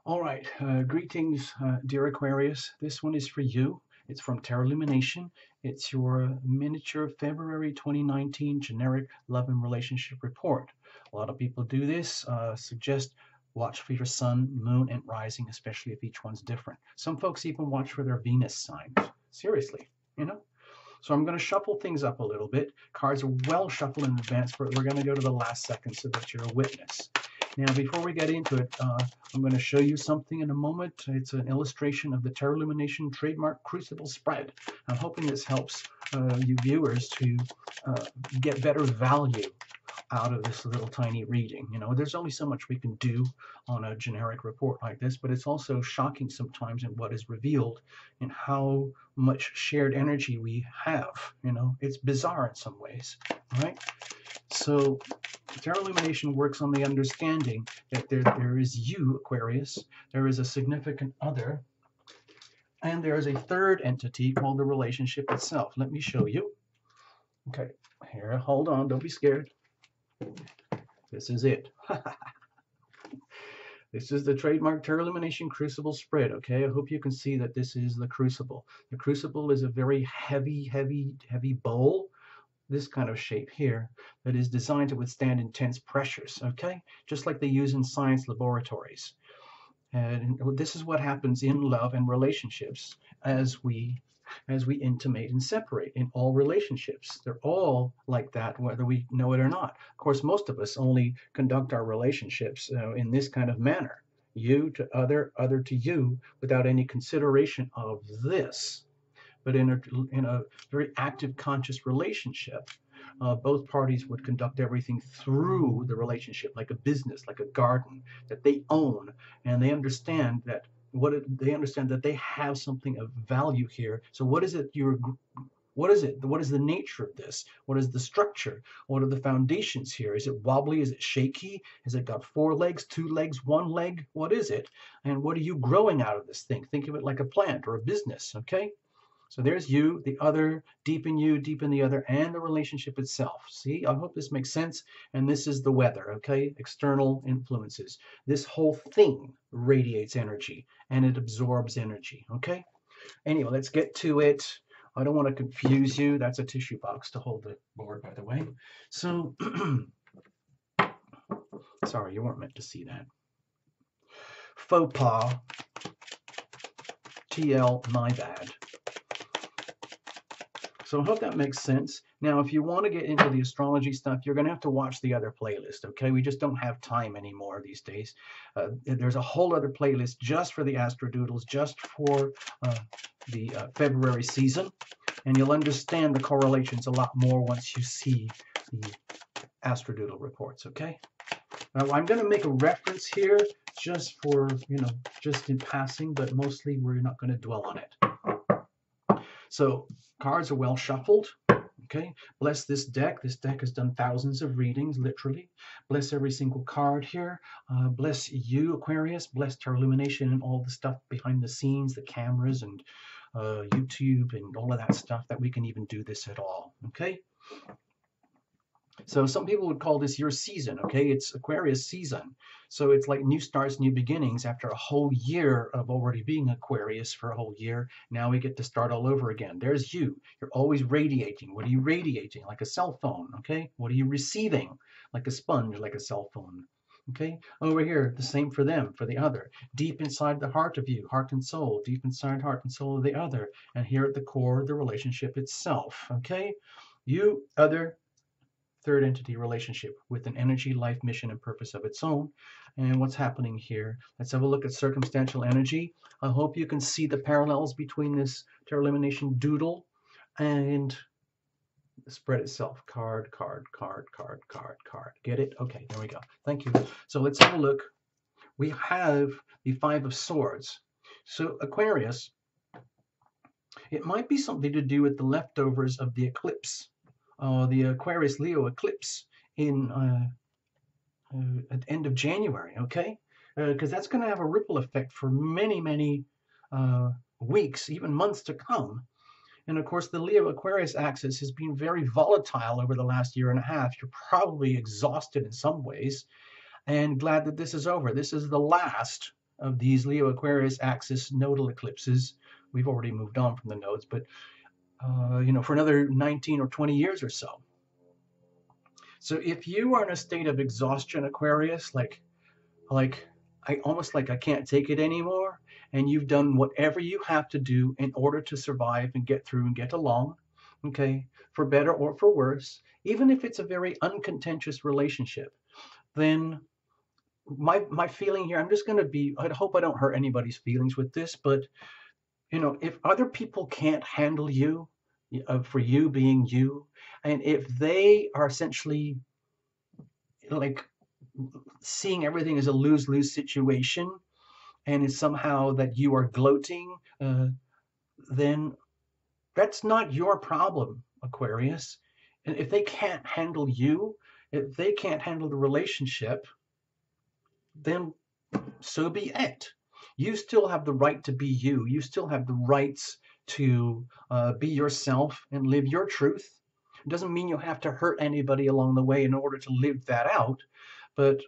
All right, greetings, dear Aquarius. This one is for you. It's from Tarot Lumination. It's your miniature February 2019 generic love and relationship report. A lot of people do this. Suggest watch for your sun, moon, and rising, especially if each one's different. Some folks even watch for their Venus signs. Seriously, you know? So I'm going to shuffle things up a little bit. Cards are well shuffled in advance, but we're going to go to the last second so that you're a witness. Now, before we get into it, I'm going to show you something in a moment. It's an illustration of the Tarot Lumination trademark crucible spread. I'm hoping this helps you viewers to get better value out of this little tiny reading. You know, there's only so much we can do on a generic report like this, but it's also shocking sometimes in what is revealed and how much shared energy we have. You know, it's bizarre in some ways, right? So Tarot Illumination works on the understanding that there is you, Aquarius, there is a significant other, and there is a third entity called the relationship itself. Let me show you. Okay, here, hold on, don't be scared. This is it. This is the trademark Tarot Illumination Crucible spread, okay? I hope you can see that this is the crucible. The crucible is a very heavy bowl, this kind of shape here, that is designed to withstand intense pressures, okay? Just like they use in science laboratories. And this is what happens in love and relationships as we intimate and separate in all relationships. They're all like that, whether we know it or not. Of course, most of us only conduct our relationships in this kind of manner. You to other, other to you, without any consideration of this. But in a very active, conscious relationship, both parties would conduct everything through the relationship, like a business, like a garden that they own, and they understand that they understand that they have something of value here. So what is it what is it? What is the nature of this? What is the structure? What are the foundations here? Is it wobbly? Is it shaky? Has it got 4 legs, 2 legs, 1 leg? What is it? And what are you growing out of this thing? Think of it like a plant or a business, okay? So there's you, the other, deep in you, deep in the other, and the relationship itself. See, I hope this makes sense. And this is the weather, okay? External influences. This whole thing radiates energy and it absorbs energy, okay? Anyway, let's get to it. I don't want to confuse you. That's a tissue box to hold the board, by the way. So, sorry, you weren't meant to see that. Faux pas. TL, my bad. So I hope that makes sense. Now, if you want to get into the astrology stuff, you're going to have to watch the other playlist, okay? We just don't have time anymore these days. There's a whole other playlist just for the astrodoodles, just for the February season, and you'll understand the correlations a lot more once you see the astrodoodle reports, okay? Now, I'm going to make a reference here just for, just in passing, but mostly we're not going to dwell on it. So cards are well shuffled. Okay, bless this deck. This deck has done thousands of readings, literally. Bless every single card here. Bless you, Aquarius. Bless Tarot Illumination and all the stuff behind the scenes, the cameras and YouTube and all of that stuff that we can even do this at all. Okay. So some people would call this your season, okay? It's Aquarius season. So it's like new starts, new beginnings after a whole year of already being Aquarius for a whole year. Now we get to start all over again. There's you. You're always radiating. What are you radiating? Like a cell phone, okay? What are you receiving? Like a sponge, like a cell phone, okay? Over here, the same for them, for the other. Deep inside the heart of you, heart and soul, deep inside heart and soul of the other. And here at the core, the relationship itself, okay? You, other, third entity relationship with an energy, life, mission, and purpose of its own. And what's happening here? Let's have a look at circumstantial energy. I hope you can see the parallels between this Tarot Illumination doodle and the spread itself. Card, card, card, card, card, card. Get it? Okay, there we go. Thank you. So let's have a look. We have the 5 of Swords. So Aquarius, it might be something to do with the leftovers of the eclipse. The Aquarius Leo eclipse in at the end of January, okay? Because that's going to have a ripple effect for many weeks, even months to come. And of course, the Leo Aquarius axis has been very volatile over the last year and a half. You're probably exhausted in some ways and glad that this is over. This is the last of these Leo Aquarius axis nodal eclipses. We've already moved on from the nodes, but for another 19 or 20 years or so. So if you are in a state of exhaustion, Aquarius, like I can't take it anymore, and you've done whatever you have to do in order to survive and get through and get along, okay, for better or for worse, even if it's a very uncontentious relationship, then my feeling here, I'm just going to be, I hope I don't hurt anybody's feelings with this, but if other people can't handle you, for you being you, and if they are essentially like seeing everything as a lose-lose situation, and it's somehow that you are gloating, then that's not your problem, Aquarius. And if they can't handle you, if they can't handle the relationship, then so be it. You still have the right to be you. You still have the rights to be yourself and live your truth. It doesn't mean you have to hurt anybody along the way in order to live that out, but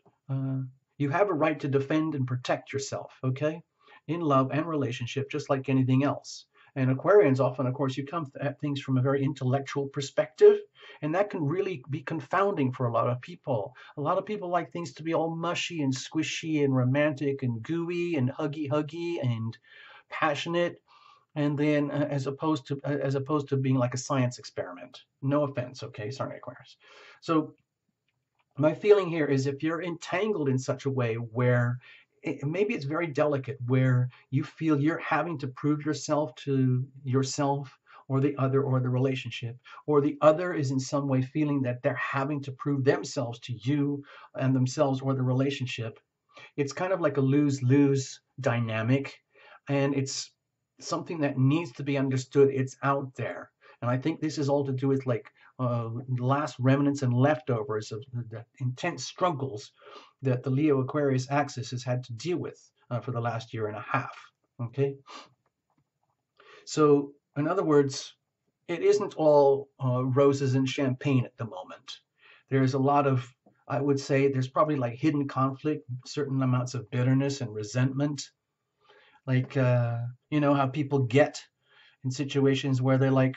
you have a right to defend and protect yourself, okay? In love and relationship, just like anything else. And Aquarians often, of course, you come at things from a very intellectual perspective, and that can really be confounding for a lot of people. A lot of people like things to be all mushy and squishy and romantic and gooey and huggy and passionate, and then as opposed to being like a science experiment. No offense, okay? Sorry, Aquarius. So my feeling here is if you're entangled in such a way where maybe it's very delicate, where you feel you're having to prove yourself to yourself or the other or the relationship, or the other is in some way feeling that they're having to prove themselves to you and themselves or the relationship, it's kind of like a lose-lose dynamic, and it's something that needs to be understood. It's out there. And I think this is all to do with like last remnants and leftovers of the intense struggles that the Leo Aquarius axis has had to deal with for the last year and a half. Okay. So, in other words, it isn't all roses and champagne at the moment. There's a lot of, I would say, there's probably like hidden conflict, certain amounts of bitterness and resentment. Like, how people get in situations where they're like,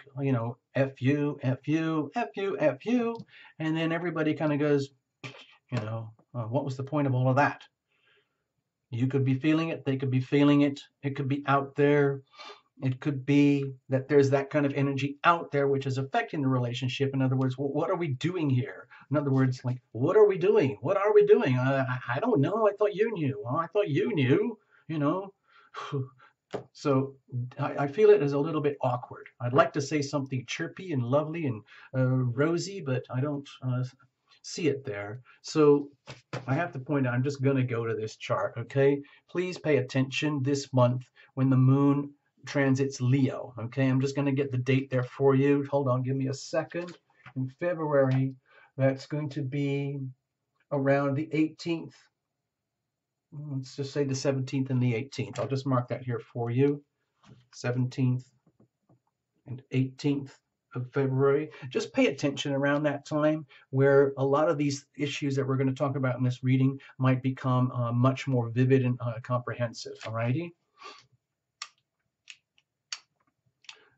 F you, F you, F you, F you. And then everybody kind of goes, what was the point of all of that? You could be feeling it. They could be feeling it. It could be out there. It could be that there's that kind of energy out there which is affecting the relationship. In other words, what are we doing here? In other words, like, what are we doing? What are we doing? I don't know. I thought you knew. Well, I thought you knew, So I feel it as a little bit awkward. I'd like to say something chirpy and lovely and rosy, but I don't see it there. So I have to point out, I'm just going to go to this chart, okay? Please pay attention this month when the moon transits Leo, okay? I'm just going to get the date there for you. Hold on, give me a second. In February, that's going to be around the 18th. Let's just say the 17th and the 18th. I'll just mark that here for you. 17th and 18th of February. Just pay attention around that time where a lot of these issues that we're going to talk about in this reading might become much more vivid and comprehensive. All righty?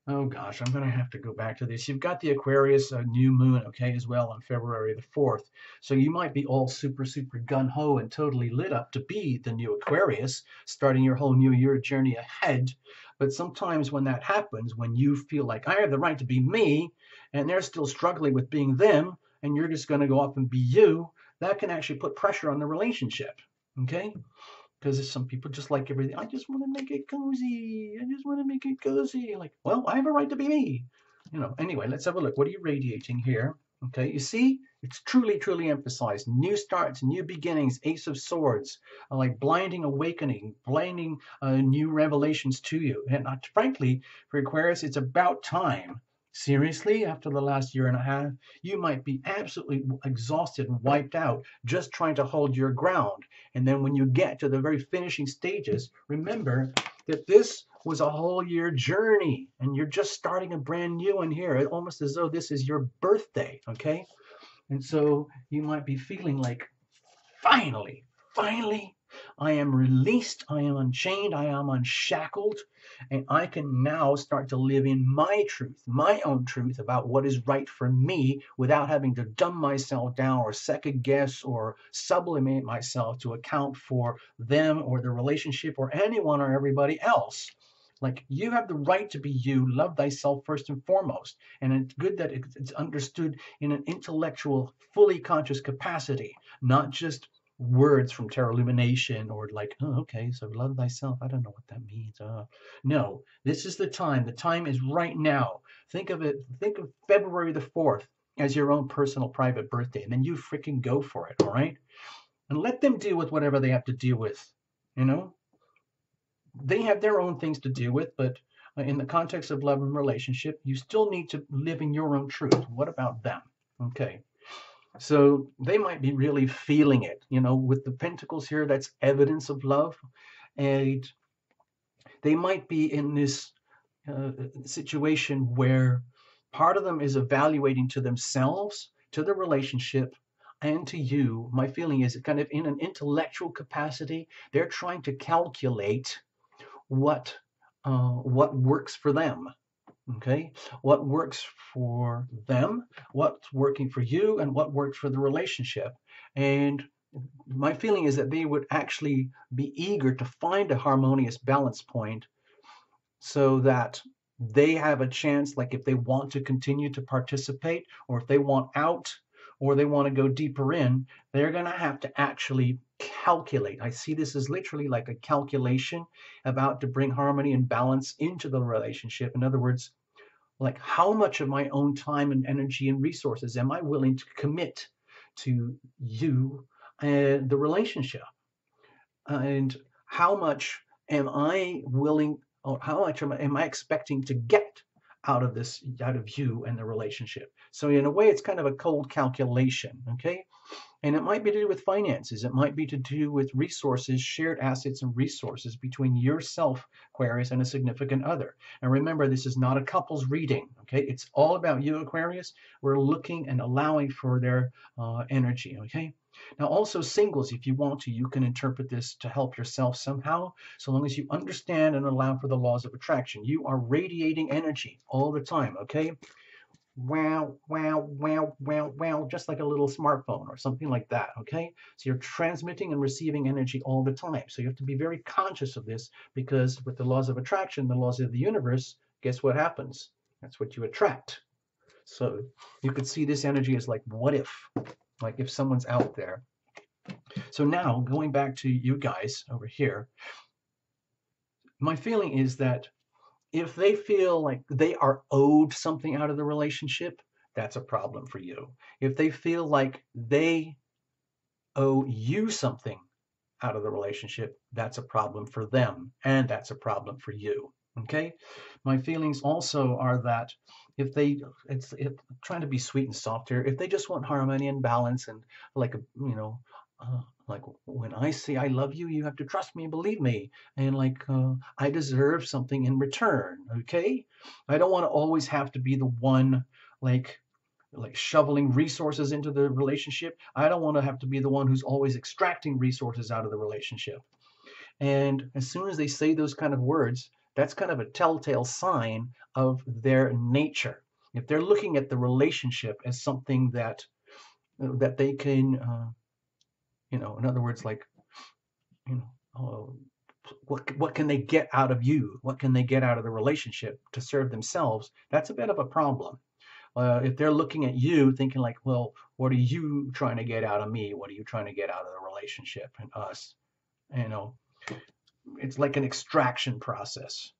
Oh gosh, I'm going to have to go back to this. You've got the Aquarius new moon, okay, as well on February the 4th. So you might be all super, super gung-ho and totally lit up to be the new Aquarius, starting your whole new year journey ahead. But sometimes when that happens, when you feel like I have the right to be me, and they're still struggling with being them, and you're just going to go up and be you, that can actually put pressure on the relationship, okay? Because some people just like everything. I just want to make it cozy. I just want to make it cozy. Like, well, I have a right to be me. Anyway, let's have a look. What are you radiating here? Okay, you see, it's truly, truly emphasized. New starts, new beginnings, Ace of Swords, like blinding awakening, blinding new revelations to you. And frankly, for Aquarius, it's about time. Seriously, after the last year and a half, you might be absolutely exhausted and wiped out just trying to hold your ground. And then when you get to the very finishing stages, remember that this was a whole year journey and you're just starting a brand new one here, almost as though this is your birthday, okay? And so you might be feeling like, finally, I am released, I am unchained, I am unshackled, and I can now start to live in my truth, my own truth about what is right for me without having to dumb myself down or second guess or sublimate myself to account for them or the relationship or anyone or everybody else. Like, you have the right to be you. Love thyself first and foremost. And it's good that it's understood in an intellectual, fully conscious capacity, not just words from tarot illumination or like, oh, okay, so love thyself. I don't know what that means. No, this is the time. The time is right now. Think of it. Think of February the 4th as your own personal private birthday, and then you freaking go for it. All right, and let them deal with whatever they have to deal with. You know, they have their own things to deal with, but in the context of love and relationship, you still need to live in your own truth. What about them? Okay. So they might be really feeling it, with the pentacles here, that's evidence of love. And they might be in this situation where part of them is evaluating to themselves, to the relationship, and to you. My feeling is kind of in an intellectual capacity, they're trying to calculate what works for them. Okay, what works for them, what's working for you, and what works for the relationship. And my feeling is that they would actually be eager to find a harmonious balance point so that they have a chance, like if they want to continue to participate, or if they want out, or they want to go deeper in, they're going to have to actually calculate. I see this as literally like a calculation about to bring harmony and balance into the relationship. In other words, like, how much of my own time and energy and resources am I willing to commit to you and the relationship? And how much am I willing, or how much am I expecting to get out of this, out of you and the relationship? So in a way, it's kind of a cold calculation, okay? And it might be to do with finances. It might be to do with resources, shared assets and resources between yourself, Aquarius, and a significant other. And remember, this is not a couple's reading, okay? It's all about you, Aquarius. We're looking and allowing for their energy, okay? Now, also singles, if you want to, you can interpret this to help yourself somehow, so long as you understand and allow for the laws of attraction. You are radiating energy all the time, okay? Wow, wow, wow, wow, wow, just like a little smartphone or something like that, okay? So you're transmitting and receiving energy all the time. So you have to be very conscious of this, because with the laws of attraction, the laws of the universe, guess what happens? That's what you attract. So you could see this energy as like, what if? Like if someone's out there. So now going back to you guys over here, my feeling is that if they feel like they are owed something out of the relationship, that's a problem for you. If they feel like they owe you something out of the relationship, that's a problem for them, and that's a problem for you. Okay? My feelings also are that if they, it's trying to be sweet and soft here, if they just want harmony and balance and like a, like when I say I love you, you have to trust me and believe me, and like I deserve something in return. Okay? I don't want to always have to be the one like shoveling resources into the relationship. I don't want to have to be the one who's always extracting resources out of the relationship. And as soon as they say those kind of words, that's kind of a telltale sign of their nature. If they're looking at the relationship as something that they can, in other words, like, what can they get out of you? What can they get out of the relationship to serve themselves? That's a bit of a problem. If they're looking at you thinking like, well, what are you trying to get out of me? What are you trying to get out of the relationship and us? It's like an extraction process,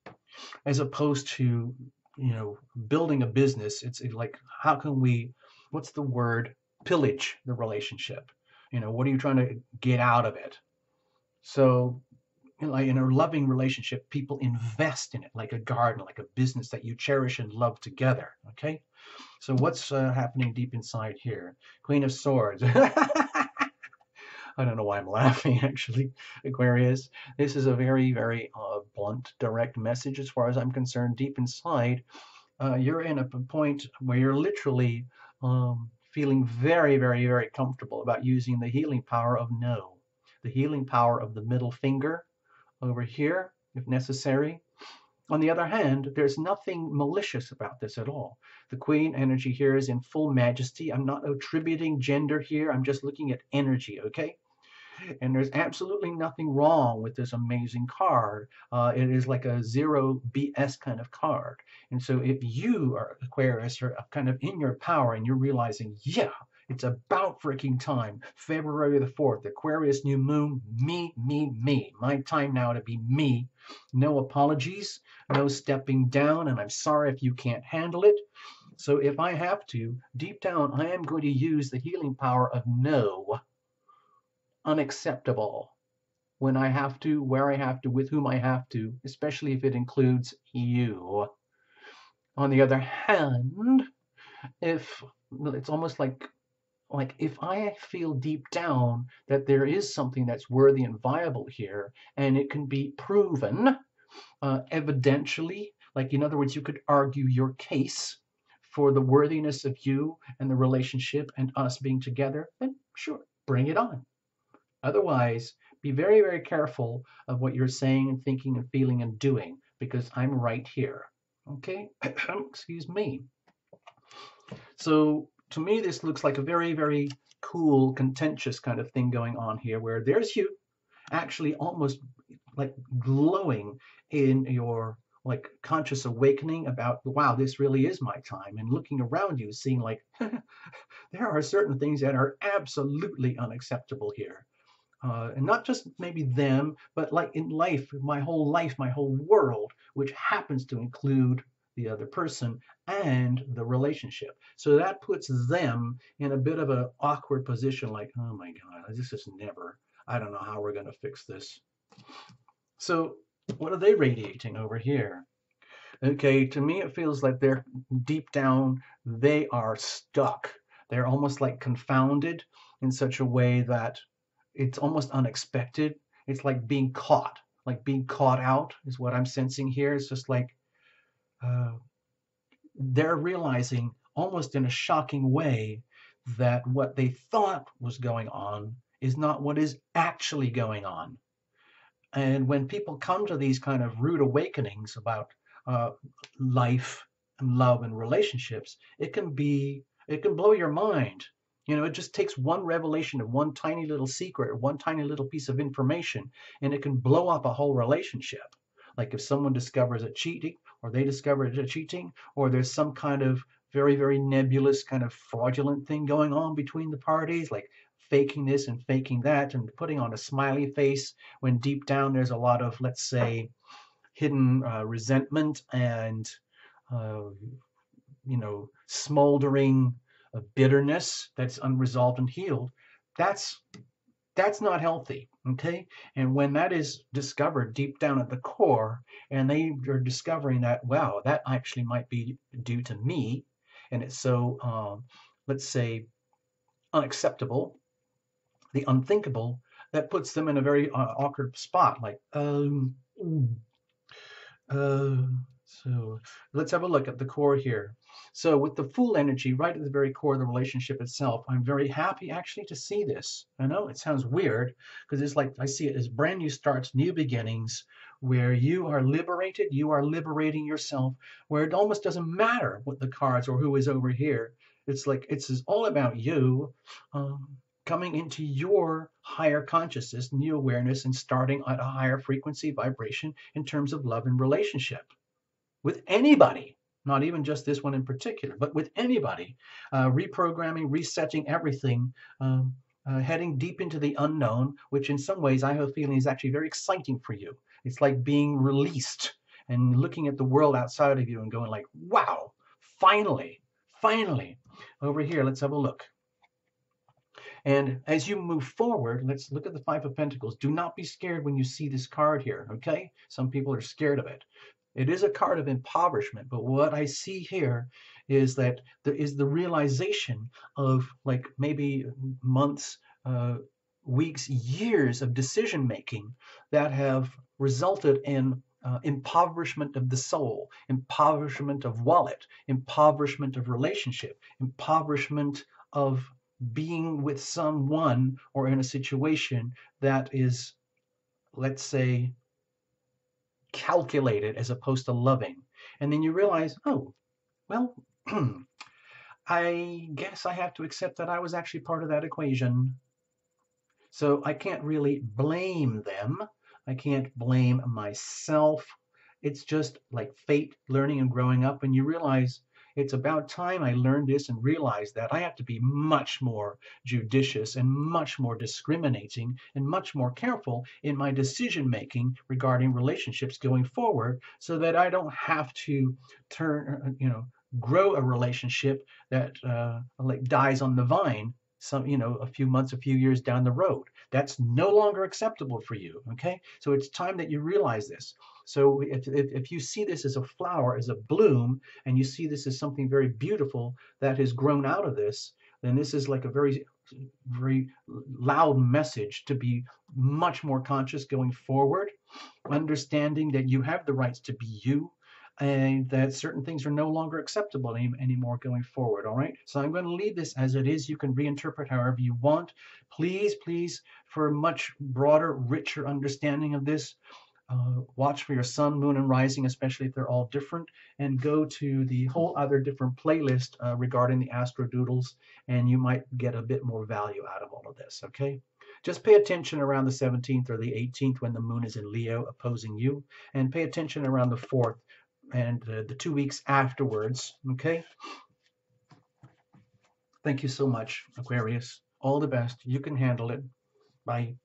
as opposed to, building a business. It's like, how can we, what's the word? Pillage the relationship. What are you trying to get out of it? So, like in a loving relationship, people invest in it like a garden, like a business that you cherish and love together. Okay. So what's happening deep inside here? Queen of Swords. I don't know why I'm laughing, actually, Aquarius. This is a very, very blunt, direct message as far as I'm concerned. Deep inside, you're in a point where you're literally feeling very, very, very comfortable about using the healing power of no. the healing power of the middle finger over here, if necessary. On the other hand, there's nothing malicious about this at all. The Queen energy here is in full majesty. I'm not attributing gender here. I'm just looking at energy, okay? And there's absolutely nothing wrong with this amazing card. It is like a zero BS kind of card. And so if you are Aquarius, are kind of in your power and you're realizing, yeah, it's about freaking time. February the 4th, Aquarius new moon, me, me, me. My time now to be me. No apologies, no stepping down, and I'm sorry if you can't handle it. So if I have to, deep down, I am going to use the healing power of no. Unacceptable. When I have to, where I have to, with whom I have to, especially if it includes you. On the other hand, if it's almost like if I feel deep down that there is something that's worthy and viable here, and it can be proven evidentially, like in other words, you could argue your case for the worthiness of you and the relationship and us being together, then sure, bring it on. Otherwise, be very, very careful of what you're saying and thinking and feeling and doing, because I'm right here. Okay? Excuse me. So to me, this looks like a very, very cool, contentious kind of thing going on here, where there's you actually almost like glowing in your like conscious awakening about, wow, this really is my time, and looking around you, seeing like there are certain things that are absolutely unacceptable here. And not just maybe them, but like in life, my whole world, which happens to include the other person and the relationship. So that puts them in a bit of an awkward position, like, oh my God, this is never, I don't know how we're going to fix this. So what are they radiating over here? Okay, to me, it feels like they're deep down, they are stuck. They're almost like confounded in such a way that it's almost unexpected. It's like being caught out is what I'm sensing here. It's just like they're realizing almost in a shocking way that what they thought was going on is not what is actually going on. And when people come to these kind of rude awakenings about life and love and relationships, it can blow your mind. You know, it just takes one revelation of one tiny little secret or one tiny little piece of information, and it can blow up a whole relationship. Like if someone discovers a cheating, or they discover a cheating, or there's some kind of very, very nebulous kind of fraudulent thing going on between the parties, like faking this and faking that and putting on a smiley face when deep down there's a lot of, let's say, hidden resentment and, smoldering bitterness that's unresolved and healed. That's not healthy, okay? And when that is discovered deep down at the core, and they are discovering that, wow, that actually might be due to me, and it's so, let's say, unacceptable, the unthinkable, that puts them in a very awkward spot, like, so let's have a look at the core here. So with the Fool energy right at the very core of the relationship itself, I'm very happy actually to see this. I know it sounds weird because it's like I see it as brand new starts, new beginnings, where you are liberated, you are liberating yourself, where it almost doesn't matter what the cards or who is over here. It's like it's all about you. Coming into your higher consciousness, new awareness, and starting at a higher frequency vibration in terms of love and relationship with anybody, not even just this one in particular, but with anybody, reprogramming, resetting everything, heading deep into the unknown, which in some ways I have a feeling is actually very exciting for you. It's like being released and looking at the world outside of you and going like, wow, finally, finally. Over here, let's have a look. And as you move forward, let's look at the Five of Pentacles. Do not be scared when you see this card here, okay? Some people are scared of it. It is a card of impoverishment, but what I see here is that there is the realization of like maybe months, weeks, years of decision making that have resulted in impoverishment of the soul, impoverishment of wallet, impoverishment of relationship, impoverishment of being with someone or in a situation that is, let's say, calculated as opposed to loving. And then you realize, oh, well, I guess I have to accept that I was actually part of that equation. So I can't really blame them. I can't blame myself. It's just like fate, learning and growing up. And you realize it's about time I learned this and realized that I have to be much more judicious and much more discriminating and much more careful in my decision making regarding relationships going forward so that I don't have to grow a relationship that like dies on the vine a few months, a few years down the road. That's no longer acceptable for you. Okay, so it's time that you realize this. So if you see this as a flower, as a bloom, and you see this as something very beautiful that has grown out of this, then this is like a very very loud message to be much more conscious going forward, understanding that you have the rights to be you, and that certain things are no longer acceptable anymore going forward. All right. So I'm going to leave this as it is. You can reinterpret however you want. Please, please, for a much broader, richer understanding of this, watch for your sun, moon, and rising, especially if they're all different, and go to the whole other different playlist regarding the astrodoodles, and you might get a bit more value out of all of this. Okay. Just pay attention around the 17th or the 18th when the moon is in Leo opposing you, and pay attention around the 4th and the 2 weeks afterwards. Okay. Thank you so much, Aquarius. All the best. You can handle it. Bye.